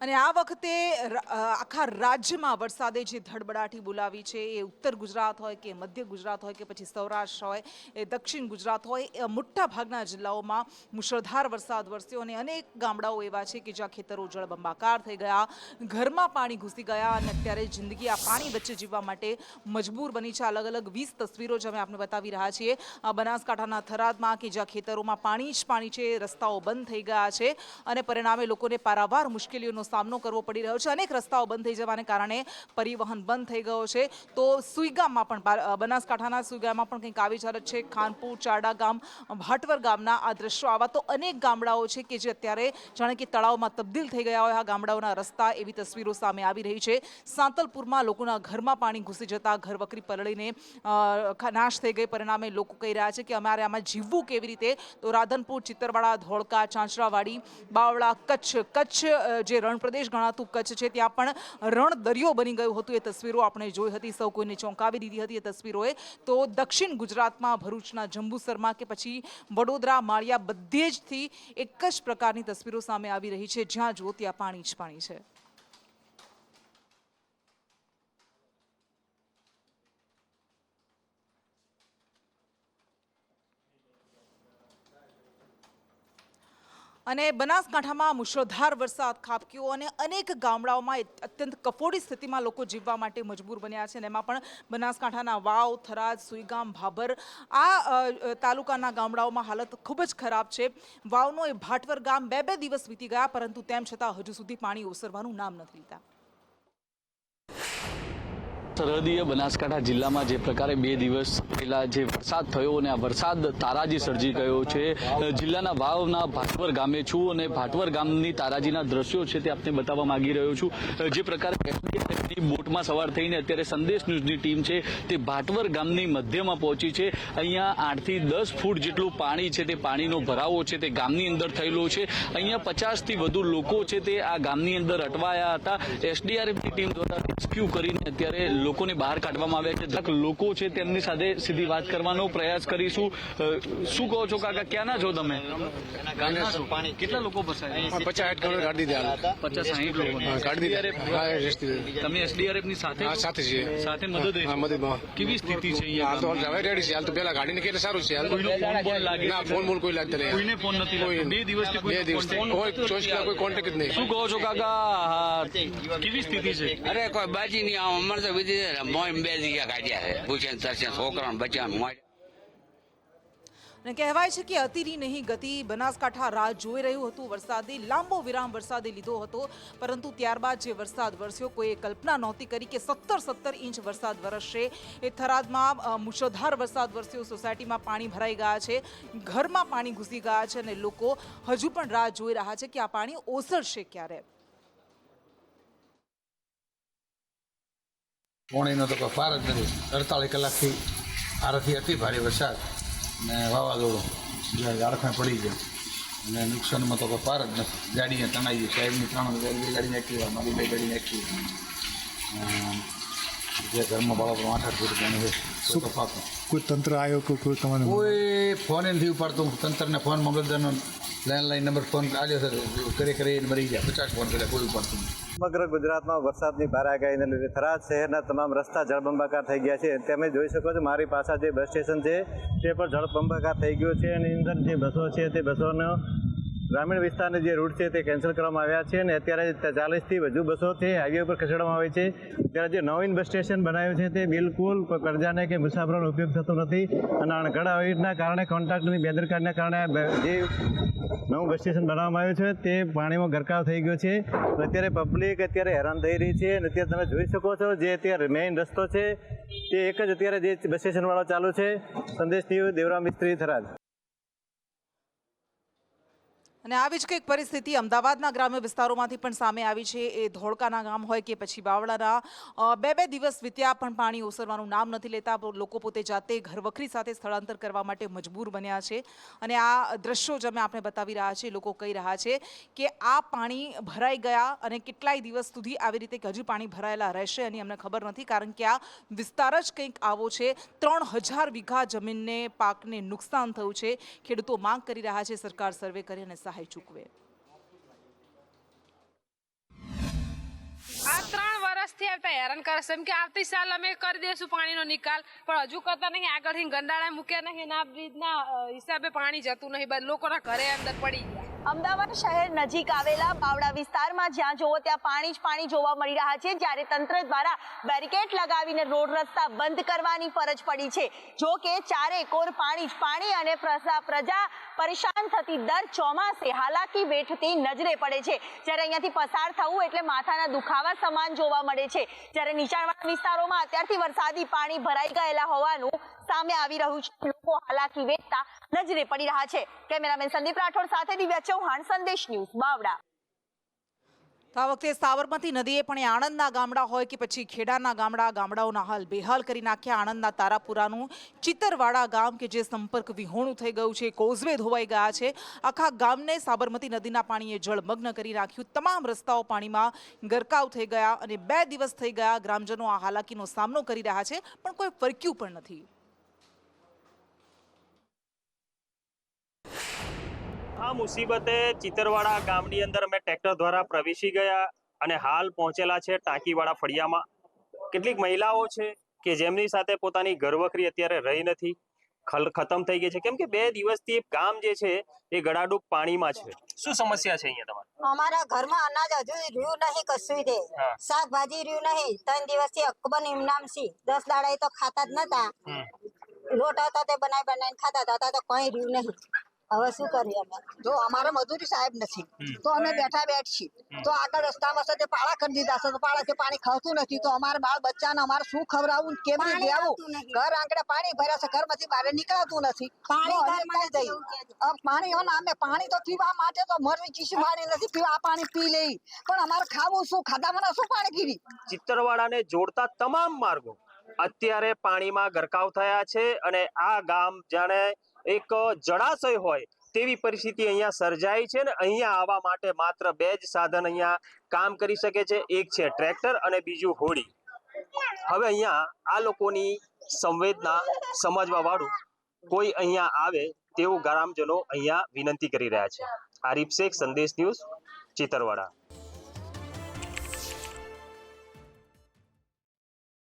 અને આ વખતે આખા રાજ્યમાં વરસાદે જે ધડબડાટી બોલાવી છે એ ઉત્તર ગુજરાત હોય કે મધ્ય ગુજરાત હોય કે પછી સૌરાષ્ટ્ર હોય એ દક્ષિણ ગુજરાત હોય એ મોટા ભાગના જિલ્લાઓમાં મુશળધાર વરસાદ વરસ્યો અને અનેક ગામડાઓ એવા છે કે જ્યાં ખેતરો જળબંબાકાર થઈ ગયા, ઘરમાં પાણી ઘૂસી ગયા અને અત્યારે જિંદગી આ પાણી વચ્ચે જીવવા માટે મજબૂર બની છે। અલગ અલગ 20 તસવીરો જ અમે આપને બતાવી રહ્યા છીએ બનાસકાંઠાના થરાદમાં કે જ્યાં ખેતરોમાં પાણી જ પાણી છે, રસ્તાઓ બંધ થઈ ગયા છે અને પરિણામે લોકોને પારાવાર મુશ્કેલીઓનો સામનો કરવો પડી રહ્યો છે। અનેક રસ્તાઓ બંધ થઈ જવાને કારણે પરિવહન બંધ થઈ ગયો છે। તો સુઈગામમાં પણ બનાસકાંઠાના સુઈગામમાં પણ કંઈક આવી જ હાલત છે। ખાનપુર, ચારડા ગામ, ભાટવર ગામના આ દ્રશ્યો આવા તો અનેક ગામડાઓ છે કે જે અત્યારે જાણે કે તળાવમાં તબદીલ થઈ ગયા હોય આ ગામડાઓના રસ્તા, એવી તસવીરો સામે આવી રહી છે। સાંતલપુરમાં લોકોના ઘરમાં પાણી ઘૂસી જતા ઘરવકરી પલળીને નાશ થઈ ગઈ। પરિણામે લોકો કહી રહ્યા છે કે અમારે આમાં જીવવું કેવી રીતે? તો રાધનપુર, ચિત્તરવાડા, ધોળકા, ચાંચરાવાડી, બાવળા, કચ્છ જે રણ પ્રદેશ ગણાતું કચ્છ છે ત્યાં પણ રણ દરિયો બની ગયું હતું। એ તસવીરો આપણે જોઈ હતી, સૌ કોઈને ચોંકાવી દીધી હતી એ તસવીરોએ। તો દક્ષિણ ગુજરાતમાં ભરૂચના જંબુસરમાં કે પછી વડોદરા, માળિયા બધે જથી એક જ પ્રકારની તસવીરો સામે આવી રહી છે, જ્યાં જુઓ ત્યાં પાણી જ પાણી છે। અને બનાસકાંઠામાં મુશળધાર વરસાદ ખાબક્યો અને અનેક ગામડાઓમાં અત્યંત કફોડી સ્થિતિમાં લોકો જીવવા માટે મજબૂર બન્યા છે। અને એમાં પણ બનાસકાંઠાના વાવ, થરાદ, સુઈગામ, ભાભર આ તાલુકાના ગામડાઓમાં હાલત ખૂબ જ ખરાબ છે। વાવનો એ ભાટવર ગામ બે દિવસ વીતી ગયા પરંતુ તેમ છતાં હજુ સુધી પાણી ઓસરવાનું નામ નથી લેતા। સરહદીય બનાસકાંઠા જિલ્લામાં જે પ્રકારે 2 દિવસ પહેલા જે વરસાદ થયો અને આ વરસાદ તારાજી સર્જી ગયો છે। જિલ્લાના વાવના ભાટવર ગામે છું અને ભાટવર ગામની તારાજીના દ્રશ્યો છે તે આપને બતાવવા માંગી રહ્યો છું। જે પ્રકારે બોટમાં સવાર થઈને અત્યારે સંદેશ ન્યૂઝની ટીમ છે તે ભાટવર ગામની મધ્યમાં પહોંચી છે। અહીંયા 8 થી 10 ફૂટ જેટલું પાણી છે તે પાણીનો ભરાવો છે તે ગામની અંદર થયેલો છે। અહીંયા 50 થી વધુ લોકો છે તે આ ગામની અંદર અટવાયા હતા। એસડીઆરએફની ટીમ દ્વારા રેસ્ક્યુ કરીને અત્યારે લોકોને બહાર કાઢવામાં આવ્યા છે। લોકો છે તેમની સાથે સીધી વાત કરવાનો પ્રયાસ કરીશું। શું કહો છો કાકા, ક્યાંના છો તમે? કેટલા લોકો ફસાયા? 50-60 કરોડ કાઢી દીધા। 50-60 લોકો કાઢી દીધા। તમે એસડીઆરએફ ની સાથે સાથે છીએ, સાથે મદદ કેવી સ્થિતિ છે અહીંયા? હાલ તો હવે રેડી છે। હાલ તો પેલા ગાડીને એટલે સારું છે। કોઈનો ફોન બોલ લાગે? ના, ફોન બોલ કોઈ લાગતો નહીં। કોઈને ફોન નથી લાગતો? 2 દિવસથી કોઈ કોઈ 24 કલાક કોઈ કોન્ટેક્ટ જ નહીં। શું કહો છો કાકા, કેવી સ્થિતિ છે? અરે કોઈ બાજી નહીં, અમારે તો વિધિ મોય 2 જગ્યા કાઢ્યા છે, પૂછે તરસે છોકરાને બચ્ચાનું મોય। અને કહેવાય છે કે અતિની નહીં ગતિ। બનાસકાંઠા રાહ જોઈ રહ્યું હતું, વરસાદે લાંબો વિરામ વરસાદે લીધો હતો પરંતુ ત્યારબાદ જે વરસાદ વરસ્યો કોઈએ કલ્પના નહોતી કરી કે 17 ઇંચ વરસાદ વરસશે। એ થરાદમાં મુશળધાર વરસાદ વરસ્યો, સોસાયટીમાં પાણી ભરાઈ ગયા છે, ઘરમાં પાણી ઘૂસી ગયા છે અને લોકો હજુ પણ રાહ જોઈ રહ્યા છે કે આ પાણી ઓસરશે ક્યારે। પોણીનો તો કોઈ પાર જ નથી। 48 કલાકથી આરાથી અતિ ભારે વરસાદ ને વાવાઝોડું ઝાડખા પડી ગયા અને નુકસાનમાં તો કોઈ પાર જ નથી। ગાડીને તણાઈ ગઈ, સાહેબની 3 ગાડી નાખી, મારી 2 ગાડી નાખી। જે ઘરમાં બાળકો 8-8 ફૂટ પાણી હોય શું કપાતું? કોઈ તંત્ર આવ્યો કોઈ તમારે? કોઈ ફોન નથી ઉપાડતું। તંત્રને ફોન મામલતદારનો લેન્ડલાઇન નંબર ફોન આવ્યો છે, કરે મરી ગયા। 50 ફોન કર્યા, કોઈ ઉપાડતું નહીં। સમગ્ર ગુજરાતમાં વરસાદની ભારે આગાહીને લીધે થરાદ શહેરના તમામ રસ્તા જળબંબાકાર થઈ ગયા છે। તમે જોઈ શકો છો મારી પાસે જે બસ સ્ટેશન છે તે પણ જળબંબાકાર થઈ ગયું છે અને અંદર જે બસો છે તે બસોનો ગ્રામીણ વિસ્તારના જે રૂટ છે તે કેન્સલ કરવામાં આવ્યા છે અને અત્યારે 40થી વધુ બસો તે હાઈવે પર ખસેડવામાં આવી છે। ત્યારે જે નવીન બસ સ્ટેશન બનાવ્યું છે તે બિલકુલ કોઈ પ્રજાને કે મુસાફરોનો ઉપયોગ થતો નથી અને ઘણા અવિટના કારણે કોન્ટ્રાક્ટરની બેદરકારીના કારણે જે નવું બસ સ્ટેશન બનાવવામાં આવ્યું છે તે પાણીમાં ગરકાવ થઈ ગયો છે। અત્યારે પબ્લિક અત્યારે હેરાન થઈ રહી છે અને અત્યારે તમે જોઈ શકો છો જે અત્યારે મેઇન રસ્તો છે તે એક જ અત્યારે જે બસ સ્ટેશનવાળો ચાલુ છે। સંદેશ ન્યૂઝ, દેવરામ મિસ્ત્રી, થરાદ। અને આવી જ કંઈક પરિસ્થિતિ અમદાવાદના ગ્રામ્ય વિસ્તારોમાંથી પણ સામે આવી છે। એ ધોળકાના ગામ હોય કે પછી બાવળાના 2 દિવસ વીત્યા પણ પાણી ઓસરવાનું નામ નથી લેતા। લોકો પોતે જાતે ઘરવખરી સાથે સ્થળાંતર કરવા માટે મજબૂર બન્યા છે અને આ દ્રશ્યો જ અમે આપણે બતાવી રહ્યા છીએ। લોકો કહી રહ્યા છે કે આ પાણી ભરાઈ ગયા અને કેટલાય દિવસ સુધી આવી રીતે હજુ પાણી ભરાયેલા રહેશે એની અમને ખબર નથી, કારણ કે આ વિસ્તાર જ કંઈક આવો છે। 3000 વીઘા જમીનને પાકને નુકસાન થયું છે। ખેડૂતો માંગ કરી રહ્યા છે સરકાર સર્વે કરી અને સહાય ચૂકવે। આપ્યા હેરાન કરે છે એમ કે આવતી સાલ અમે કરી દઈશું પાણીનો નિકાલ, પણ હજુ કરતા નહીં. આગળથી ગંડાળા મૂક્યા નહીં, ના બ્રિજના હિસાબે પાણી જતું નહીં, બધા લોકોના ઘરે અંદર પડી ગયા. અમદાવાદ શહેર નજીક આવેલા બાવડા વિસ્તારમાં જ્યાં જોવો ત્યાં પાણી જ પાણી જોવા મળી રહ્યા છે, જ્યારે તંત્ર દ્વારા બેરિકેડ લગાવીને રોડ રસ્તા બંધ કરવાની ફરજ પડી છે. જો કે ચારે કોર પાણી જ પાણી અને પ્રજા પરેશાન થતી દર ચોમાસે હાલાકી વેઠતી નજરે પડે છે. જ્યારે અહીંયાથી પસાર થવું એટલે માથાના દુખાવા સમાન જોવા મળે છે. જ્યારે નીચાણવાળા વિસ્તારોમાં અત્યારથી વરસાદી પાણી ભરાઈ ગયેલા હોવાનું સામે આવી રહ્યું છે. લોકો હાલાકી વેઠતા નજરે પડી રહ્યા છે. કેમેરામેન સંદીપ રાઠોડ સાથે દિવ્યા ચૌહાણ, સંદેશ ન્યૂઝ, બાવડા. તો આ વખતે સાબરમતી નદીએ પણ એ આણંદના ગામડા હોય કે પછી ખેડાના ગામડાઓના હાલ બેહાલ કરી નાખ્યા. આણંદના તારાપુરાનું ચિતરવાડા ગામ કે જે સંપર્ક વિહોણું થઈ ગયું છે, કોઝવે ધોવાઈ ગયા છે. આખા ગામને સાબરમતી નદીના પાણીએ જળમગ્ન કરી નાખ્યું. તમામ રસ્તાઓ પાણીમાં ગરકાવ થઈ ગયા અને 2 દિવસ થઈ ગયા ગ્રામજનો આ હાલાકીનો સામનો કરી રહ્યા છે, પણ કોઈ ફરક્યું પણ નથી. આ મુસીબતે ચિતરવાડા ગામની અંદર અમે ટ્રેક્ટર દ્વારા પ્રવેશી ગયા અને હાલ પહોંચેલા છે ટાંકીવાળા ફળિયામાં. કેટલીક મહિલાઓ છે કે જેમની સાથે પોતાની ઘરવખરી અત્યારે રહી નથી, ખતમ થઈ ગઈ છે, કેમ કે 2 દિવસથી ગામ જે છે એ ગળાડૂબ પાણીમાં છે. શું સમસ્યા છે અહીંયા તમારે? અમારા ઘરમાં અનાજ હજુ રહ્યું નહીં, કશું દે શાકભાજી રહ્યું નહીં. 3 દિવસથી અકબર ઇમનામ છે, 10 દાડા તો ખાતા જ નતા. લોટ હતા તે બનાવીને ખાતા હતા, તો કઈ રહ્યું નહીં. હવે શું કરીએ અમે? જો અમારે મજૂરી સાહેબ નથી તો અમે બેઠી તો આગળ રસ્તામાં છે તે પાળા કરી દીધા છે, તો પાળાથી પાણી ખાવતું નથી, તો અમારા બાળ બચ્ચાને અમારે શું ખવડાવવું, કેમ દેવું? ઘર આંગણે પાણી ભર્યા છે, ઘરમાંથી બહાર નીકળાતું નથી. પાણી અમે પાણી તો પીવા માટે તો મરવી ચીસી પાણી નથી પીવા, આ પાણી પી લઈ, પણ અમારે ખાવું શું? ખાધામાં શું પાણી પીવી? ચિત્તરવાડાને જોડતા તમામ માર્ગો અત્યારે પાણીમાં ગરકાવ થયા છે અને આ ગામ જાણે એક જળાશય હોય તેવી પરિસ્થિતિ અહીંયા સર્જાઈ છે. ને અહીંયા આવવા માટે માત્ર 2 જ સાધન અહીંયા કામ કરી શકે છે, એક છે ટ્રેક્ટર અને બીજું હોડી. હવે અહીંયા આ લોકોની સંવેદના સમજવા વાળું કોઈ અહીંયા આવે તેવું ગ્રામજનો અહીંયા વિનંતી કરી રહ્યા છે. આરીફ શેખ, સંદેશ ન્યૂઝ, ચિતરવાડા.